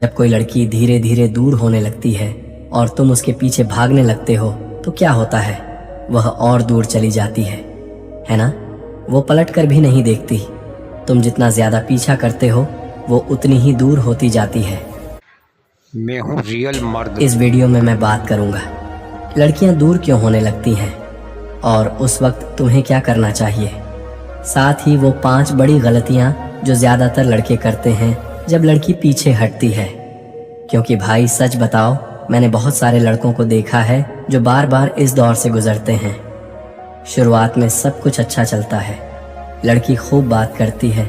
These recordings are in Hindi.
जब कोई लड़की धीरे धीरे दूर होने लगती है और तुम उसके पीछे भागने लगते हो तो क्या होता है, वह और दूर चली जाती है ना। वो पलट कर भी नहीं देखती। तुम जितना ज्यादा पीछा करते हो वो उतनी ही दूर होती जाती है। मैं हूँ रियल मर्द। इस वीडियो में मैं बात करूंगा लड़कियां दूर क्यों होने लगती हैं और उस वक्त तुम्हें क्या करना चाहिए। साथ ही वो 5 बड़ी गलतियां जो ज्यादातर लड़के करते हैं जब लड़की पीछे हटती है। क्योंकि भाई सच बताओ, मैंने बहुत सारे लड़कों को देखा है जो बार बार इस दौर से गुजरते हैं। शुरुआत में सब कुछ अच्छा चलता है, लड़की खूब बात करती है,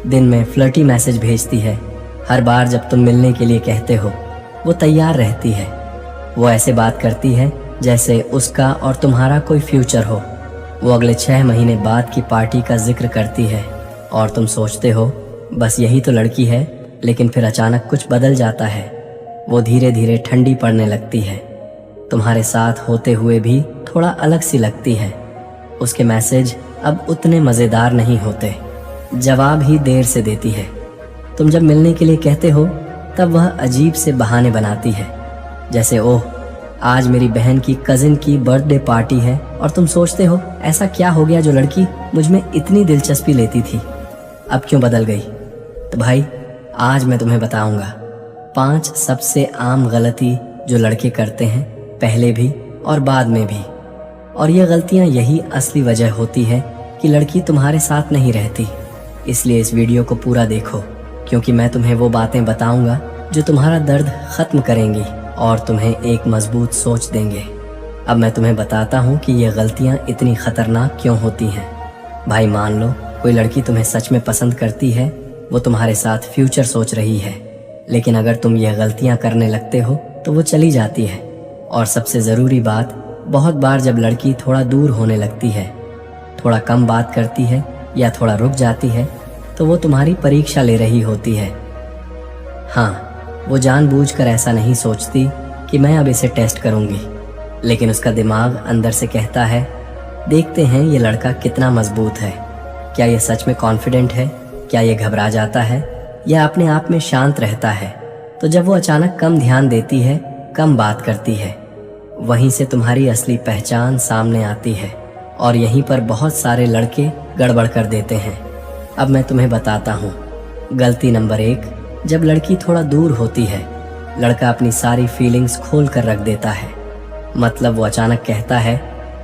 दिन में फ्लर्टी मैसेज भेजती है, हर बार जब तुम मिलने के लिए कहते हो वो तैयार रहती है। वो ऐसे बात करती है जैसे उसका और तुम्हारा कोई फ्यूचर हो। वो अगले 6 महीने बाद की पार्टी का जिक्र करती है और तुम सोचते हो बस यही तो लड़की है, लेकिन फिर अचानक कुछ बदल जाता है। वो धीरे धीरे ठंडी पड़ने लगती है, तुम्हारे साथ होते हुए भी थोड़ा अलग सी लगती है। उसके मैसेज अब उतने मज़ेदार नहीं होते, जवाब ही देर से देती है। तुम जब मिलने के लिए कहते हो तब वह अजीब से बहाने बनाती है, जैसे ओह आज मेरी बहन की कजिन की बर्थडे पार्टी है, और तुम सोचते हो ऐसा क्या हो गया जो लड़की मुझ में इतनी दिलचस्पी लेती थी अब क्यों बदल गई। तो भाई आज मैं तुम्हें बताऊंगा 5 सबसे आम गलती जो लड़के करते हैं पहले भी और बाद में भी। और ये गलतियां यही असली वजह होती है कि लड़की तुम्हारे साथ नहीं रहती। इसलिए इस वीडियो को पूरा देखो, क्योंकि मैं तुम्हें वो बातें बताऊंगा जो तुम्हारा दर्द खत्म करेंगी और तुम्हें एक मजबूत सोच देंगे। अब मैं तुम्हें बताता हूँ कि ये गलतियाँ इतनी खतरनाक क्यों होती हैं। भाई मान लो कोई लड़की तुम्हें सच में पसंद करती है, वो तुम्हारे साथ फ्यूचर सोच रही है, लेकिन अगर तुम ये गलतियाँ करने लगते हो तो वो चली जाती है। और सबसे ज़रूरी बात, बहुत बार जब लड़की थोड़ा दूर होने लगती है, थोड़ा कम बात करती है या थोड़ा रुक जाती है, तो वो तुम्हारी परीक्षा ले रही होती है। हाँ, वो जानबूझकर ऐसा नहीं सोचती कि मैं अब इसे टेस्ट करूंगी, लेकिन उसका दिमाग अंदर से कहता है देखते हैं ये लड़का कितना मजबूत है, क्या ये सच में कॉन्फिडेंट है, क्या ये घबरा जाता है या अपने आप में शांत रहता है। तो जब वो अचानक कम ध्यान देती है, कम बात करती है, वहीं से तुम्हारी असली पहचान सामने आती है और यहीं पर बहुत सारे लड़के गड़बड़ कर देते हैं। अब मैं तुम्हें बताता हूँ। गलती नंबर 1, जब लड़की थोड़ा दूर होती है, लड़का अपनी सारी फीलिंग्स खोल कर रख देता है। मतलब वो अचानक कहता है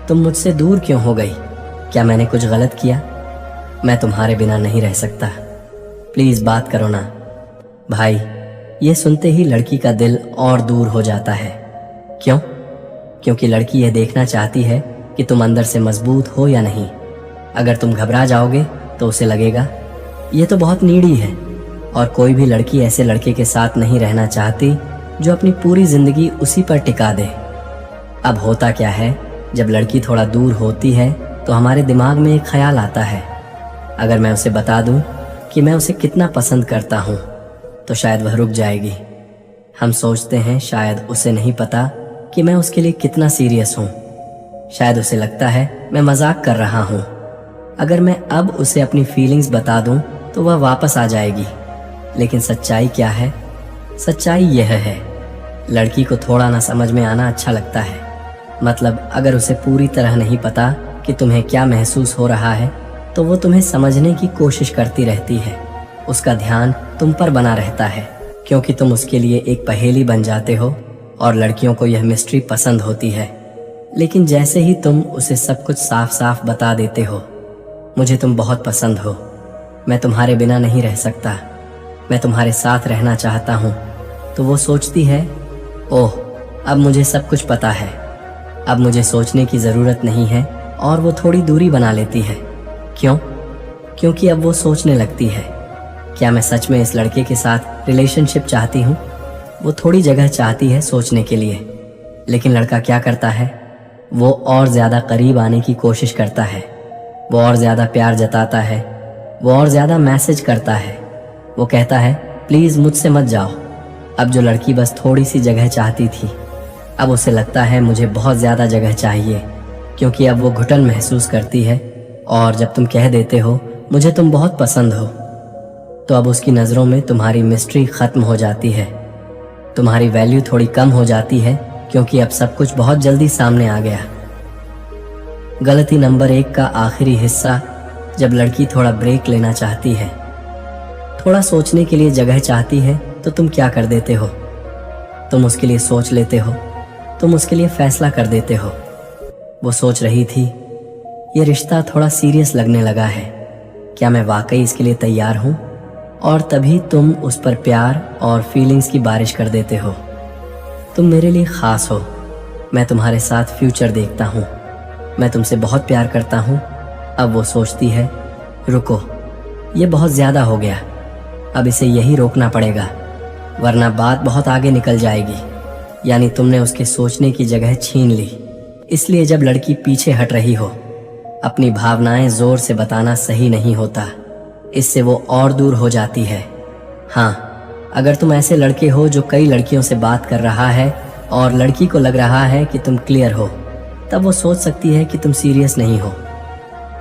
तुम मुझसे दूर क्यों हो गई, क्या मैंने कुछ गलत किया, मैं तुम्हारे बिना नहीं रह सकता, प्लीज़ बात करो ना। भाई ये सुनते ही लड़की का दिल और दूर हो जाता है। क्यों? क्योंकि लड़की यह देखना चाहती है कि तुम अंदर से मजबूत हो या नहीं। अगर तुम घबरा जाओगे तो उसे लगेगा ये तो बहुत नीडी है, और कोई भी लड़की ऐसे लड़के के साथ नहीं रहना चाहती जो अपनी पूरी जिंदगी उसी पर टिका दे। अब होता क्या है, जब लड़की थोड़ा दूर होती है तो हमारे दिमाग में एक ख्याल आता है, अगर मैं उसे बता दूं कि मैं उसे कितना पसंद करता हूं तो शायद वह रुक जाएगी। हम सोचते हैं शायद उसे नहीं पता कि मैं उसके लिए कितना सीरियस हूं, शायद उसे लगता है मैं मजाक कर रहा हूं। अगर मैं अब उसे अपनी फीलिंग्स बता दूं तो वह वापस आ जाएगी। लेकिन सच्चाई क्या है? सच्चाई यह है, लड़की को थोड़ा ना समझ में आना अच्छा लगता है। मतलब अगर उसे पूरी तरह नहीं पता कि तुम्हें क्या महसूस हो रहा है तो वो तुम्हें समझने की कोशिश करती रहती है। उसका ध्यान तुम पर बना रहता है, क्योंकि तुम उसके लिए एक पहेली बन जाते हो और लड़कियों को यह मिस्ट्री पसंद होती है। लेकिन जैसे ही तुम उसे सब कुछ साफ साफ बता देते हो, मुझे तुम बहुत पसंद हो, मैं तुम्हारे बिना नहीं रह सकता, मैं तुम्हारे साथ रहना चाहता हूँ, तो वो सोचती है ओह अब मुझे सब कुछ पता है, अब मुझे सोचने की ज़रूरत नहीं है, और वो थोड़ी दूरी बना लेती है। क्यों? क्योंकि अब वो सोचने लगती है क्या मैं सच में इस लड़के के साथ रिलेशनशिप चाहती हूँ। वो थोड़ी जगह चाहती है सोचने के लिए, लेकिन लड़का क्या करता है, वो और ज़्यादा करीब आने की कोशिश करता है, वो और ज़्यादा प्यार जताता है, वो और ज़्यादा मैसेज करता है, वो कहता है प्लीज़ मुझसे मत जाओ। अब जो लड़की बस थोड़ी सी जगह चाहती थी, अब उसे लगता है मुझे बहुत ज़्यादा जगह चाहिए, क्योंकि अब वो घुटन महसूस करती है। और जब तुम कह देते हो मुझे तुम बहुत पसंद हो, तो अब उसकी नज़रों में तुम्हारी मिस्ट्री ख़त्म हो जाती है तुम्हारी वैल्यू थोड़ी कम हो जाती है क्योंकि अब सब कुछ बहुत जल्दी सामने आ गया। गलती नंबर 1 का आखिरी हिस्सा, जब लड़की थोड़ा ब्रेक लेना चाहती है, थोड़ा सोचने के लिए जगह चाहती है, तो तुम क्या कर देते हो? तुम उसके लिए सोच लेते हो, तुम उसके लिए फैसला कर देते हो। वो सोच रही थी, ये रिश्ता थोड़ा सीरियस लगने लगा है, क्या मैं वाकई इसके लिए तैयार हूँ? और तभी तुम उस पर प्यार और फीलिंग्स की बारिश कर देते हो। तुम मेरे लिए ख़ास हो, मैं तुम्हारे साथ फ्यूचर देखता हूँ, मैं तुमसे बहुत प्यार करता हूँ। अब वो सोचती है, रुको, ये बहुत ज़्यादा हो गया, अब इसे यही रोकना पड़ेगा, वरना बात बहुत आगे निकल जाएगी। यानी तुमने उसके सोचने की जगह छीन ली। इसलिए जब लड़की पीछे हट रही हो, अपनी भावनाएं जोर से बताना सही नहीं होता, इससे वो और दूर हो जाती है। हाँ, अगर तुम ऐसे लड़के हो जो कई लड़कियों से बात कर रहा है और लड़की को लग रहा है कि तुम क्लियर हो, तब वो सोच सकती है कि तुम सीरियस नहीं हो।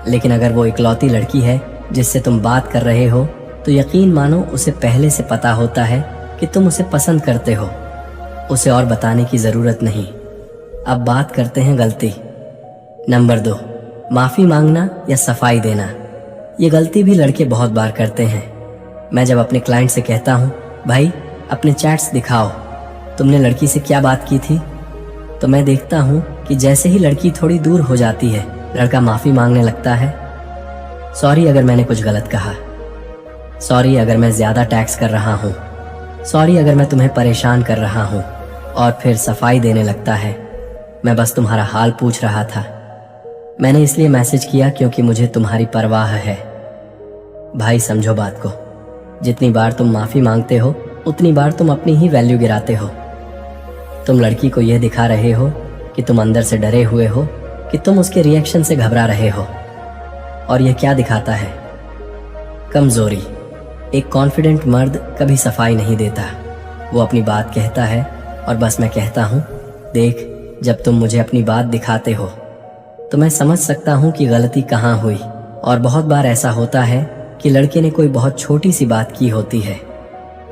लेकिन अगर वो इकलौती लड़की है जिससे तुम बात कर रहे हो, तो यकीन मानो उसे पहले से पता होता है कि तुम उसे पसंद करते हो, उसे और बताने की ज़रूरत नहीं। अब बात करते हैं गलती नंबर 2, माफ़ी मांगना या सफाई देना। ये गलती भी लड़के बहुत बार करते हैं। मैं जब अपने क्लाइंट से कहता हूँ, भाई अपने चैट्स दिखाओ, तुमने लड़की से क्या बात की थी, तो मैं देखता हूँ कि जैसे ही लड़की थोड़ी दूर हो जाती है, लड़का माफ़ी मांगने लगता है। सॉरी अगर मैंने कुछ गलत कहा, सॉरी अगर मैं ज़्यादा टैक्स कर रहा हूँ, सॉरी अगर मैं तुम्हें परेशान कर रहा हूँ। और फिर सफाई देने लगता है, मैं बस तुम्हारा हाल पूछ रहा था, मैंने इसलिए मैसेज किया क्योंकि मुझे तुम्हारी परवाह है। भाई समझो बात को, जितनी बार तुम माफ़ी मांगते हो उतनी बार तुम अपनी ही वैल्यू गिराते हो। तुम लड़की को यह दिखा रहे हो कि तुम अंदर से डरे हुए हो, कि तुम उसके रिएक्शन से घबरा रहे हो। और यह क्या दिखाता है? कमजोरी। एक कॉन्फिडेंट मर्द कभी सफाई नहीं देता, वो अपनी बात कहता है और बस मैं कहता हूँ, देख जब तुम मुझे अपनी बात दिखाते हो तो मैं समझ सकता हूँ कि गलती कहाँ हुई। और बहुत बार ऐसा होता है कि लड़के ने कोई बहुत छोटी सी बात की होती है,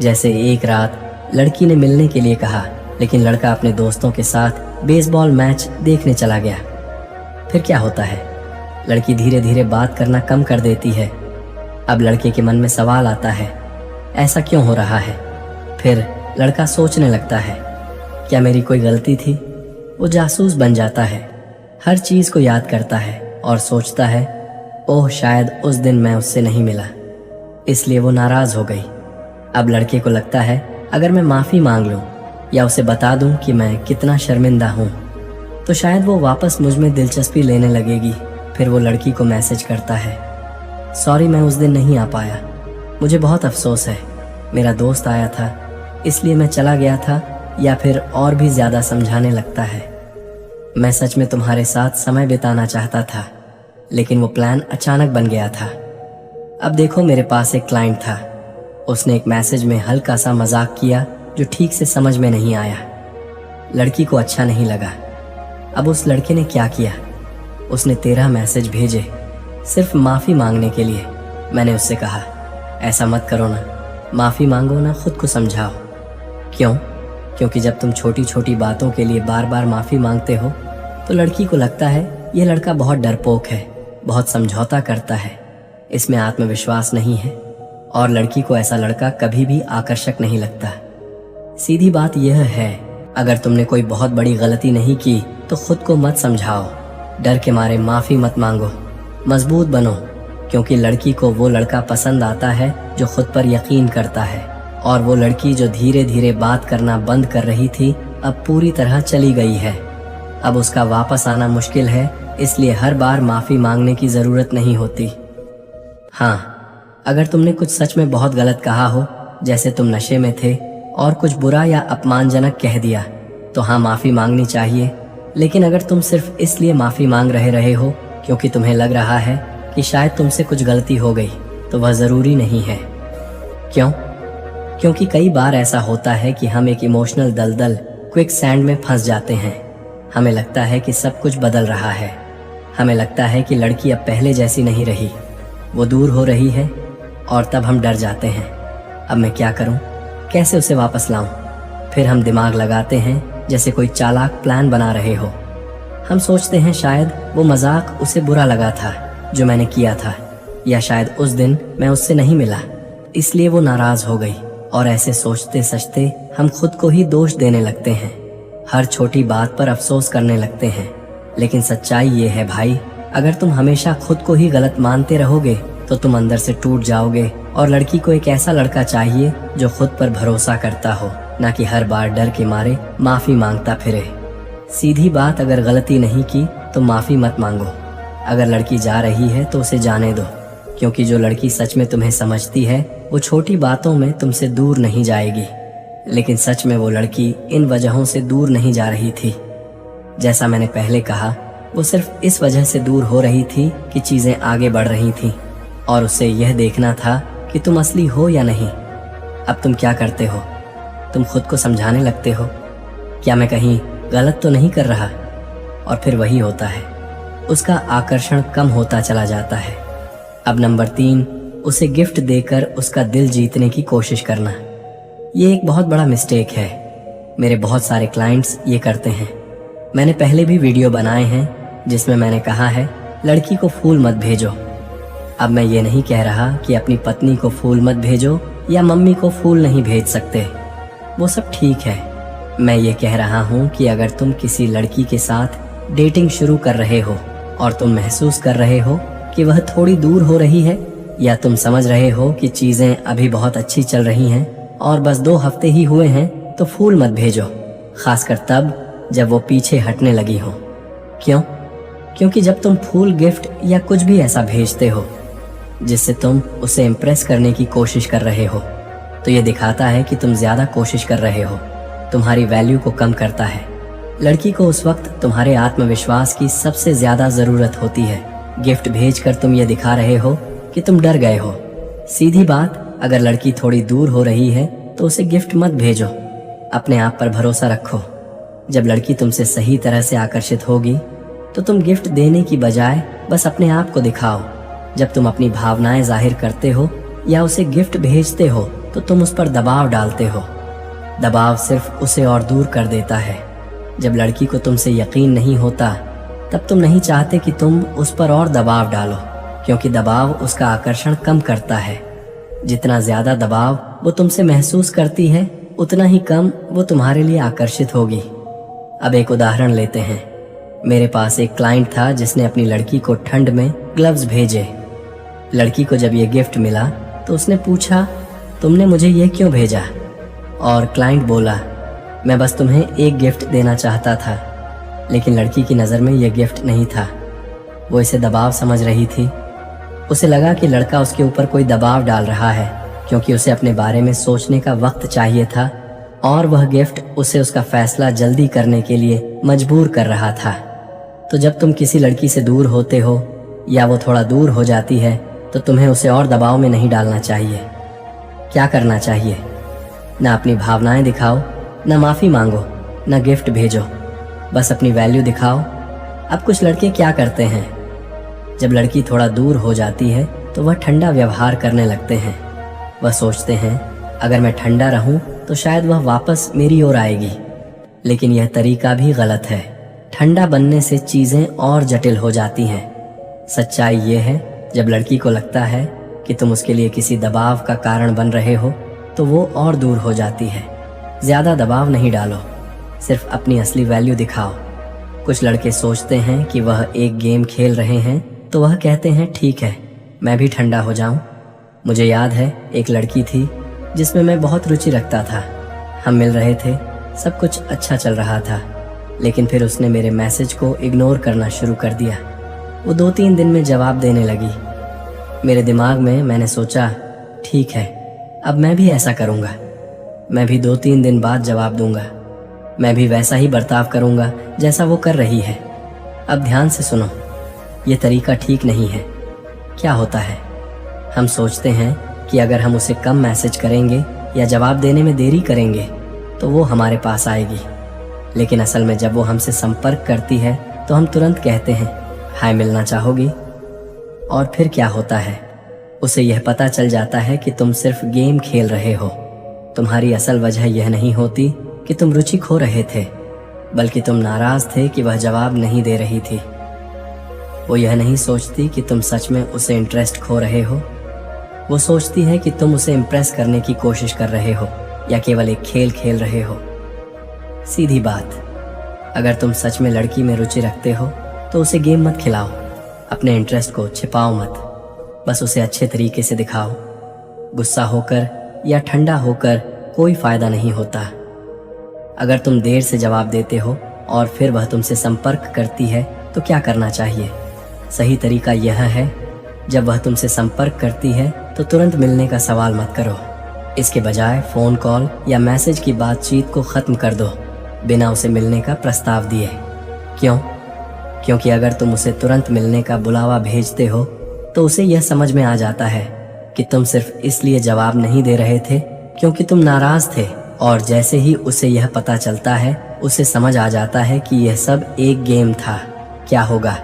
जैसे एक रात लड़की ने मिलने के लिए कहा, लेकिन लड़का अपने दोस्तों के साथ बेसबॉल मैच देखने चला गया। फिर क्या होता है? लड़की धीरे धीरे बात करना कम कर देती है। अब लड़के के मन में सवाल आता है, ऐसा क्यों हो रहा है? फिर लड़का सोचने लगता है, क्या मेरी कोई गलती थी? वो जासूस बन जाता है, हर चीज़ को याद करता है और सोचता है, ओह शायद उस दिन मैं उससे नहीं मिला, इसलिए वो नाराज़ हो गई। अब लड़के को लगता है, अगर मैं माफ़ी मांग लूँ या उसे बता दूँ कि मैं कितना शर्मिंदा हूँ, तो शायद वो वापस मुझ में दिलचस्पी लेने लगेगी। फिर वो लड़की को मैसेज करता है, सॉरी मैं उस दिन नहीं आ पाया, मुझे बहुत अफसोस है, मेरा दोस्त आया था इसलिए मैं चला गया था। या फिर और भी ज़्यादा समझाने लगता है, मैं सच में तुम्हारे साथ समय बिताना चाहता था, लेकिन वो प्लान अचानक बन गया था। अब देखो मेरे पास एक क्लाइंट था, उसने एक मैसेज में हल्का सा मजाक किया जो ठीक से समझ में नहीं आया। लड़की को अच्छा नहीं लगा। अब उस लड़के ने क्या किया? उसने 13 मैसेज भेजे सिर्फ माफ़ी मांगने के लिए। मैंने उससे कहा, ऐसा मत करो ना, माफ़ी मांगो ना, खुद को समझाओ। क्यों? क्योंकि जब तुम छोटी छोटी बातों के लिए बार बार माफ़ी मांगते हो तो लड़की को लगता है ये लड़का बहुत डरपोक है, बहुत समझौता करता है, इसमें आत्मविश्वास नहीं है, और लड़की को ऐसा लड़का कभी भी आकर्षक नहीं लगता। सीधी बात यह है, अगर तुमने कोई बहुत बड़ी गलती नहीं की तो खुद को मत समझाओ, डर के मारे माफ़ी मत मांगो, मजबूत बनो, क्योंकि लड़की को वो लड़का पसंद आता है जो खुद पर यकीन करता है। और वो लड़की जो धीरे धीरे बात करना बंद कर रही थी, अब पूरी तरह चली गई है। अब उसका वापस आना मुश्किल है, इसलिए हर बार माफ़ी मांगने की ज़रूरत नहीं होती। हाँ, अगर तुमने कुछ सच में बहुत गलत कहा हो, जैसे तुम नशे में थे और कुछ बुरा या अपमानजनक कह दिया, तो हाँ माफ़ी मांगनी चाहिए। लेकिन अगर तुम सिर्फ इसलिए माफ़ी मांग रहे हो क्योंकि तुम्हें लग रहा है कि शायद तुमसे कुछ गलती हो गई, तो वह ज़रूरी नहीं है। क्यों? क्योंकि कई बार ऐसा होता है कि हम एक इमोशनल दलदल, क्विक सैंड में फंस जाते हैं। हमें लगता है कि सब कुछ बदल रहा है, हमें लगता है कि लड़की अब पहले जैसी नहीं रही, वो दूर हो रही है, और तब हम डर जाते हैं, अब मैं क्या करूं, कैसे उसे वापस लाऊं। फिर हम दिमाग लगाते हैं जैसे कोई चालाक प्लान बना रहे हो। हम सोचते हैं शायद वो मजाक उसे बुरा लगा था जो मैंने किया था, या शायद उस दिन मैं उससे नहीं मिला इसलिए वो नाराज हो गई। और ऐसे सोचते सोचते हम खुद को ही दोष देने लगते हैं, हर छोटी बात पर अफसोस करने लगते हैं। लेकिन सच्चाई ये है भाई, अगर तुम हमेशा खुद को ही गलत मानते रहोगे तो तुम अंदर से टूट जाओगे। और लड़की को एक ऐसा लड़का चाहिए जो खुद पर भरोसा करता हो, ना कि हर बार डर के मारे माफी मांगता फिरे। सीधी बात, अगर गलती नहीं की तो माफी मत मांगो। अगर लड़की जा रही है तो उसे जाने दो, क्योंकि जो लड़की सच में तुम्हें समझती है वो छोटी बातों में तुमसे दूर नहीं जाएगी। लेकिन सच में वो लड़की इन वजहों से दूर नहीं जा रही थी। जैसा मैंने पहले कहा, वो सिर्फ इस वजह से दूर हो रही थी कि चीजें आगे बढ़ रही थीं और उसे यह देखना था कि तुम असली हो या नहीं। अब तुम क्या करते हो? तुम खुद को समझाने लगते हो, क्या मैं कहीं गलत तो नहीं कर रहा? और फिर वही होता है, उसका आकर्षण कम होता चला जाता है। अब नंबर 3, उसे गिफ्ट देकर उसका दिल जीतने की कोशिश करना। ये एक बहुत बड़ा मिस्टेक है। मेरे बहुत सारे क्लाइंट्स ये करते हैं। मैंने पहले भी वीडियो बनाए हैं जिसमें मैंने कहा है लड़की को फूल मत भेजो। अब मैं ये नहीं कह रहा कि अपनी पत्नी को फूल मत भेजो या मम्मी को फूल नहीं भेज सकते, वो सब ठीक है। मैं ये कह रहा हूँ कि अगर तुम किसी लड़की के साथ डेटिंग शुरू कर रहे हो और तुम महसूस कर रहे हो कि वह थोड़ी दूर हो रही है, या तुम समझ रहे हो कि चीजें अभी बहुत अच्छी चल रही हैं और बस 2 हफ्ते ही हुए हैं, तो फूल मत भेजो, खासकर तब जब वो पीछे हटने लगी हो। क्यों? क्योंकि जब तुम फूल, गिफ्ट या कुछ भी ऐसा भेजते हो जिससे तुम उसे इम्प्रेस करने की कोशिश कर रहे हो, तो ये दिखाता है कि तुम ज्यादा कोशिश कर रहे हो, तुम्हारी वैल्यू को कम करता है। लड़की को उस वक्त तुम्हारे आत्मविश्वास की सबसे ज्यादा जरूरत होती है। गिफ्ट भेजकर तुम ये दिखा रहे हो कि तुम डर गए हो। सीधी बात, अगर लड़की थोड़ी दूर हो रही है तो उसे गिफ्ट मत भेजो, अपने आप पर भरोसा रखो। जब लड़की तुमसे सही तरह से आकर्षित होगी तो तुम गिफ्ट देने की बजाय बस अपने आप को दिखाओ। जब तुम अपनी भावनाएं जाहिर करते हो या उसे गिफ्ट भेजते हो तो तुम उस पर दबाव डालते हो। दबाव सिर्फ उसे और दूर कर देता है। जब लड़की को तुमसे यकीन नहीं होता तब तुम नहीं चाहते कि तुम उस पर और दबाव डालो, क्योंकि दबाव उसका आकर्षण कम करता है। जितना ज्यादा दबाव वो तुमसे महसूस करती है उतना ही कम वो तुम्हारे लिए आकर्षित होगी। अब एक उदाहरण लेते हैं। मेरे पास एक क्लाइंट था जिसने अपनी लड़की को ठंड में ग्लव्स भेजे। लड़की को जब ये गिफ्ट मिला तो उसने पूछा, तुमने मुझे ये क्यों भेजा? और क्लाइंट बोला, मैं बस तुम्हें एक गिफ्ट देना चाहता था। लेकिन लड़की की नज़र में यह गिफ्ट नहीं था, वो इसे दबाव समझ रही थी। उसे लगा कि लड़का उसके ऊपर कोई दबाव डाल रहा है, क्योंकि उसे अपने बारे में सोचने का वक्त चाहिए था और वह गिफ्ट उसे उसका फैसला जल्दी करने के लिए मजबूर कर रहा था। तो जब तुम किसी लड़की से दूर होते हो या वो थोड़ा दूर हो जाती है तो तुम्हें उसे और दबाव में नहीं डालना चाहिए। क्या करना चाहिए? ना अपनी भावनाएं दिखाओ, ना माफ़ी मांगो, ना गिफ्ट भेजो, बस अपनी वैल्यू दिखाओ। अब कुछ लड़के क्या करते हैं, जब लड़की थोड़ा दूर हो जाती है तो वह ठंडा व्यवहार करने लगते हैं। वह सोचते हैं अगर मैं ठंडा रहूं तो शायद वह वापस मेरी ओर आएगी। लेकिन यह तरीका भी गलत है। ठंडा बनने से चीज़ें और जटिल हो जाती हैं। सच्चाई ये है, जब लड़की को लगता है कि तुम उसके लिए किसी दबाव का कारण बन रहे हो तो वो और दूर हो जाती है। ज़्यादा दबाव नहीं डालो, सिर्फ अपनी असली वैल्यू दिखाओ। कुछ लड़के सोचते हैं कि वह एक गेम खेल रहे हैं तो वह कहते हैं ठीक है, मैं भी ठंडा हो जाऊं। मुझे याद है एक लड़की थी जिसमें मैं बहुत रुचि रखता था। हम मिल रहे थे, सब कुछ अच्छा चल रहा था, लेकिन फिर उसने मेरे मैसेज को इग्नोर करना शुरू कर दिया। वो 2-3 दिन में जवाब देने लगी। मेरे दिमाग में मैंने सोचा ठीक है, अब मैं भी ऐसा करूँगा। मैं भी 2-3 दिन बाद जवाब दूंगा। मैं भी वैसा ही बर्ताव करूँगा जैसा वो कर रही है। अब ध्यान से सुनो, ये तरीका ठीक नहीं है। क्या होता है, हम सोचते हैं कि अगर हम उसे कम मैसेज करेंगे या जवाब देने में देरी करेंगे तो वो हमारे पास आएगी। लेकिन असल में जब वो हमसे संपर्क करती है तो हम तुरंत कहते हैं हाय, मिलना चाहोगी? और फिर क्या होता है, उसे यह पता चल जाता है कि तुम सिर्फ गेम खेल रहे हो। तुम्हारी असल वजह यह नहीं होती कि तुम रुचि खो रहे थे, बल्कि तुम नाराज थे कि वह जवाब नहीं दे रही थी। वो यह नहीं सोचती कि तुम सच में उसे इंटरेस्ट खो रहे हो। वो सोचती है कि तुम उसे इम्प्रेस करने की कोशिश कर रहे हो या केवल एक खेल खेल रहे हो। सीधी बात, अगर तुम सच में लड़की में रुचि रखते हो तो उसे गेम मत खिलाओ, अपने इंटरेस्ट को छिपाओ मत, बस उसे अच्छे तरीके से दिखाओ। गुस्सा होकर या ठंडा होकर कोई फायदा नहीं होता। अगर तुम देर से जवाब देते हो और फिर वह तुमसे संपर्क करती है तो क्या करना चाहिए? सही तरीका यह है, जब वह तुमसे संपर्क करती है तो तुरंत मिलने का सवाल मत करो। इसके बजाय फ़ोन कॉल या मैसेज की बातचीत को ख़त्म कर दो बिना उसे मिलने का प्रस्ताव दिए। क्यों? क्योंकि अगर तुम उसे तुरंत मिलने का बुलावा भेजते हो तो उसे यह समझ में आ जाता है कि तुम सिर्फ इसलिए जवाब नहीं दे रहे थे क्योंकि तुम नाराज़ थे, और जैसे ही उसे यह पता चलता है उसे समझ आ जाता है कि यह सब एक गेम था। क्या होगा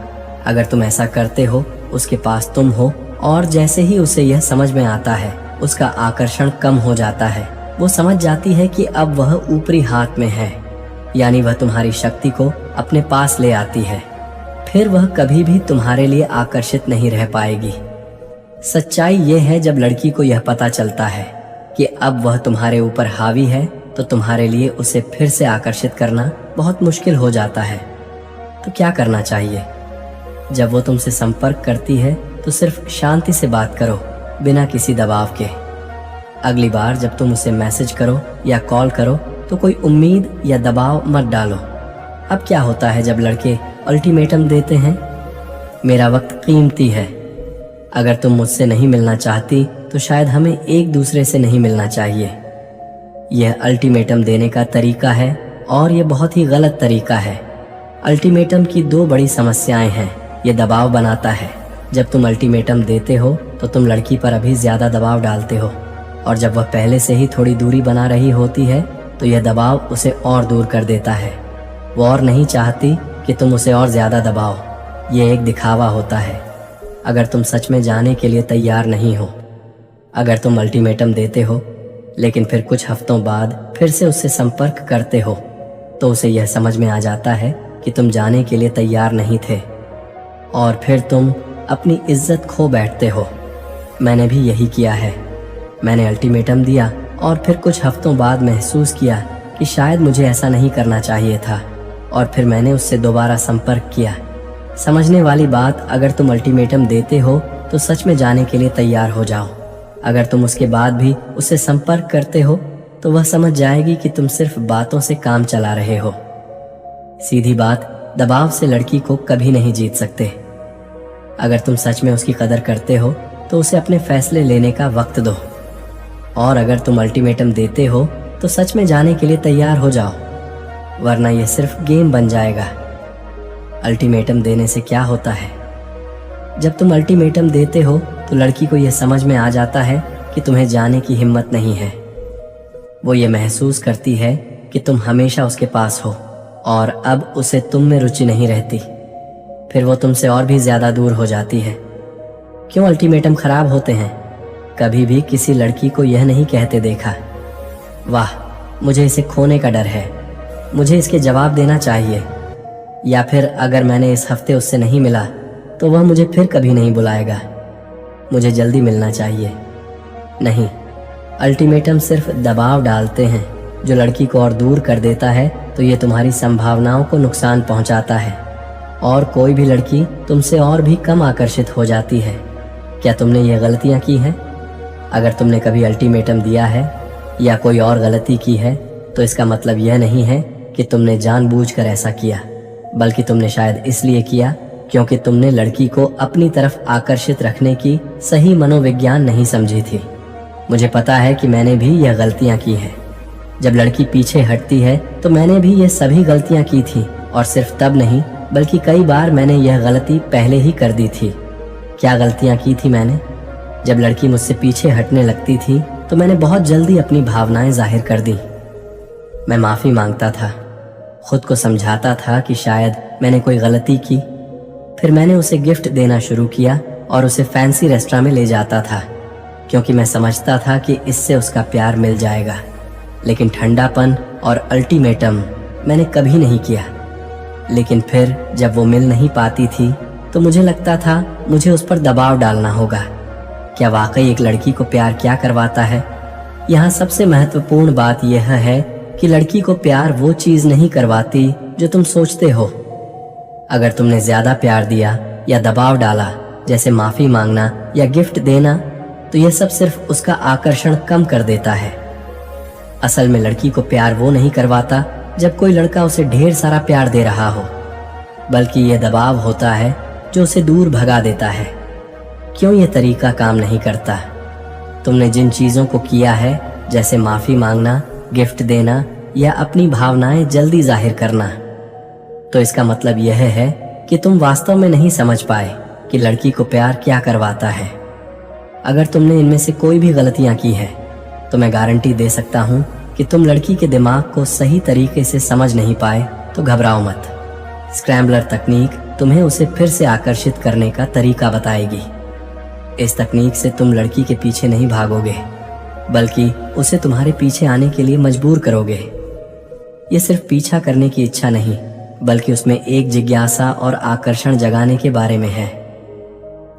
अगर तुम ऐसा करते हो? उसके पास तुम हो और जैसे ही उसे यह समझ में आता है उसका आकर्षण कम हो जाता है। वो समझ जाती है कि अब वह ऊपरी हाथ में है, यानी वह तुम्हारी शक्ति को अपने पास ले आती है। फिर वह कभी भी तुम्हारे लिए आकर्षित नहीं रह पाएगी। सच्चाई ये है, जब लड़की को यह पता चलता है कि अब वह तुम्हारे ऊपर हावी है तो तुम्हारे लिए उसे फिर से आकर्षित करना बहुत मुश्किल हो जाता है। तो क्या करना चाहिए? जब वो तुमसे संपर्क करती है तो सिर्फ शांति से बात करो, बिना किसी दबाव के। अगली बार जब तुम उसे मैसेज करो या कॉल करो तो कोई उम्मीद या दबाव मत डालो। अब क्या होता है जब लड़के अल्टीमेटम देते हैं? मेरा वक्त कीमती है, अगर तुम मुझसे नहीं मिलना चाहती तो शायद हमें एक दूसरे से नहीं मिलना चाहिए। यह अल्टीमेटम देने का तरीका है और यह बहुत ही गलत तरीका है। अल्टीमेटम की दो बड़ी समस्याएं हैं। ये दबाव बनाता है। जब तुम अल्टीमेटम देते हो तो तुम लड़की पर अभी ज़्यादा दबाव डालते हो, और जब वह पहले से ही थोड़ी दूरी बना रही होती है तो यह दबाव उसे और दूर कर देता है। वो और नहीं चाहती कि तुम उसे और ज़्यादा दबाओ। ये एक दिखावा होता है। अगर तुम सच में जाने के लिए तैयार नहीं हो, अगर तुम अल्टीमेटम देते हो लेकिन फिर कुछ हफ्तों बाद फिर से उससे संपर्क करते हो तो उसे यह समझ में आ जाता है कि तुम जाने के लिए तैयार नहीं थे, और फिर तुम अपनी इज्जत खो बैठते हो। मैंने भी यही किया है। मैंने अल्टीमेटम दिया और फिर कुछ हफ्तों बाद महसूस किया कि शायद मुझे ऐसा नहीं करना चाहिए था, और फिर मैंने उससे दोबारा संपर्क किया। समझने वाली बात, अगर तुम अल्टीमेटम देते हो तो सच में जाने के लिए तैयार हो जाओ। अगर तुम उसके बाद भी उससे संपर्क करते हो तो वह समझ जाएगी कि तुम सिर्फ बातों से काम चला रहे हो। सीधी बात, दबाव से लड़की को कभी नहीं जीत सकते। अगर तुम सच में उसकी कदर करते हो तो उसे अपने फैसले लेने का वक्त दो, और अगर तुम अल्टीमेटम देते हो तो सच में जाने के लिए तैयार हो जाओ, वरना यह सिर्फ गेम बन जाएगा। अल्टीमेटम देने से क्या होता है? जब तुम अल्टीमेटम देते हो तो लड़की को यह समझ में आ जाता है कि तुम्हें जाने की हिम्मत नहीं है। वो ये महसूस करती है कि तुम हमेशा उसके पास हो और अब उसे तुम में रुचि नहीं रहती। फिर वो तुमसे और भी ज़्यादा दूर हो जाती है। क्यों अल्टीमेटम खराब होते हैं? कभी भी किसी लड़की को यह नहीं कहते देखा, वाह मुझे इसे खोने का डर है, मुझे इसके जवाब देना चाहिए, या फिर अगर मैंने इस हफ्ते उससे नहीं मिला तो वह मुझे फिर कभी नहीं बुलाएगा, मुझे जल्दी मिलना चाहिए। नहीं, अल्टीमेटम सिर्फ दबाव डालते हैं जो लड़की को और दूर कर देता है, तो ये तुम्हारी संभावनाओं को नुकसान पहुंचाता है और कोई भी लड़की तुमसे और भी कम आकर्षित हो जाती है। क्या तुमने ये गलतियां की हैं? अगर तुमने कभी अल्टीमेटम दिया है या कोई और गलती की है तो इसका मतलब यह नहीं है कि तुमने जानबूझकर ऐसा किया, बल्कि तुमने शायद इसलिए किया क्योंकि तुमने लड़की को अपनी तरफ आकर्षित रखने की सही मनोविज्ञान नहीं समझी थी। मुझे पता है कि मैंने भी यह गलतियां की हैं। जब लड़की पीछे हटती है तो मैंने भी ये सभी गलतियां की थी, और सिर्फ तब नहीं बल्कि कई बार मैंने यह गलती पहले ही कर दी थी। क्या गलतियां की थी मैंने? जब लड़की मुझसे पीछे हटने लगती थी तो मैंने बहुत जल्दी अपनी भावनाएं जाहिर कर दी। मैं माफ़ी मांगता था, खुद को समझाता था कि शायद मैंने कोई गलती की। फिर मैंने उसे गिफ्ट देना शुरू किया और उसे फैंसी रेस्टोरेंट में ले जाता था, क्योंकि मैं समझता था कि इससे उसका प्यार मिल जाएगा। लेकिन ठंडापन और अल्टीमेटम मैंने कभी नहीं किया। लेकिन फिर जब वो मिल नहीं पाती थी तो मुझे लगता था मुझे उस पर दबाव डालना होगा। क्या वाकई एक लड़की को प्यार क्या करवाता है? यहाँ सबसे महत्वपूर्ण बात यह है कि लड़की को प्यार वो चीज नहीं करवाती जो तुम सोचते हो। अगर तुमने ज्यादा प्यार दिया या दबाव डाला, जैसे माफी मांगना या गिफ्ट देना, तो यह सब सिर्फ उसका आकर्षण कम कर देता है। असल में लड़की को प्यार वो नहीं करवाता जब कोई लड़का उसे ढेर सारा प्यार दे रहा हो, बल्कि यह दबाव होता है जो उसे दूर भगा देता है। क्यों यह तरीका काम नहीं करता? तुमने जिन चीजों को किया है, जैसे माफी मांगना, गिफ्ट देना या अपनी भावनाएं जल्दी जाहिर करना, तो इसका मतलब यह है कि तुम वास्तव में नहीं समझ पाए कि लड़की को प्यार क्या करवाता है। अगर तुमने इनमें से कोई भी गलतियां की है तो मैं गारंटी दे सकता हूं कि तुम लड़की के दिमाग को सही तरीके से समझ नहीं पाए तो घबराओ मत। स्क्रैम्बलर तकनीक तुम्हें उसे फिर से आकर्षित करने का तरीका बताएगी। इस तकनीक से तुम लड़की के पीछे नहीं भागोगे, बल्कि उसे तुम्हारे पीछे आने के लिए मजबूर करोगे। ये सिर्फ पीछा करने की इच्छा नहीं, बल्कि उसमें एक जिज्ञासा और आकर्षण जगाने के बारे में है।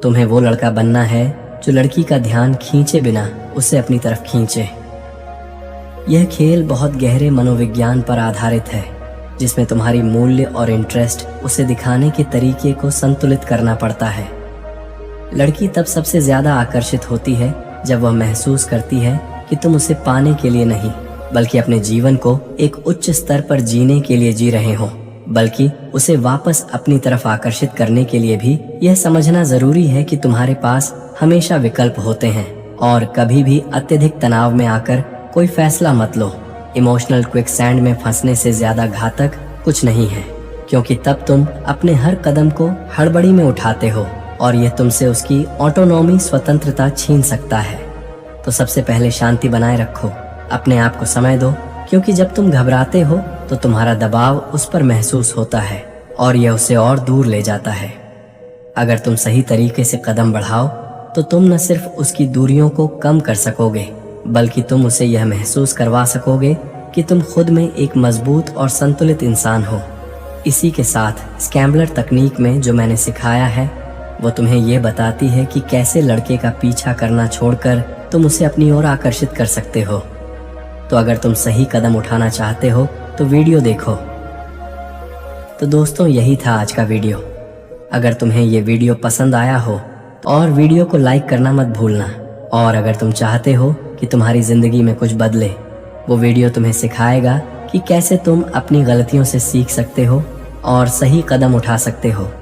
तुम्हें वो लड़का बनना है जो लड़की का ध्यान खींचे बिना उसे अपनी तरफ खींचे। यह खेल बहुत गहरे मनोविज्ञान पर आधारित है, जिसमें तुम्हारी मूल्य और इंटरेस्ट उसे दिखाने के तरीके को संतुलित करना पड़ता है। लड़की तब सबसे ज्यादा आकर्षित होती है जब वह महसूस करती है कि तुम उसे पाने के लिए नहीं, बल्कि अपने जीवन को एक उच्च स्तर पर जीने के लिए जी रहे हो। बल्कि उसे वापस अपनी तरफ आकर्षित करने के लिए भी यह समझना जरूरी है कि तुम्हारे पास हमेशा विकल्प होते हैं और कभी भी अत्यधिक तनाव में आकर कोई फैसला मत लो। इमोशनल क्विकसैंड में फंसने से ज्यादा घातक कुछ नहीं है, क्योंकि तब तुम अपने हर कदम को हड़बड़ी में उठाते हो और यह तुमसे उसकी ऑटोनॉमी, स्वतंत्रता छीन सकता है। तो सबसे पहले शांति बनाए रखो, अपने आप को समय दो, क्योंकि जब तुम घबराते हो तो तुम्हारा दबाव उस पर महसूस होता है और यह उसे और दूर ले जाता है। अगर तुम सही तरीके से कदम बढ़ाओ तो तुम न सिर्फ उसकी दूरियों को कम कर सकोगे, बल्कि तुम उसे यह महसूस करवा सकोगे कि तुम खुद में एक मजबूत और संतुलित इंसान हो। इसी के साथ स्क्रैम्बलर तकनीक में जो मैंने सिखाया है वो तुम्हें यह बताती है कि कैसे लड़के का पीछा करना छोड़कर तुम उसे अपनी ओर आकर्षित कर सकते हो। तो अगर तुम सही कदम उठाना चाहते हो तो वीडियो देखो। तो दोस्तों, यही था आज का वीडियो। अगर तुम्हें ये वीडियो पसंद आया हो और वीडियो को लाइक करना मत भूलना। और अगर तुम चाहते हो कि तुम्हारी जिंदगी में कुछ बदले, वो वीडियो तुम्हें सिखाएगा कि कैसे तुम अपनी गलतियों से सीख सकते हो और सही कदम उठा सकते हो।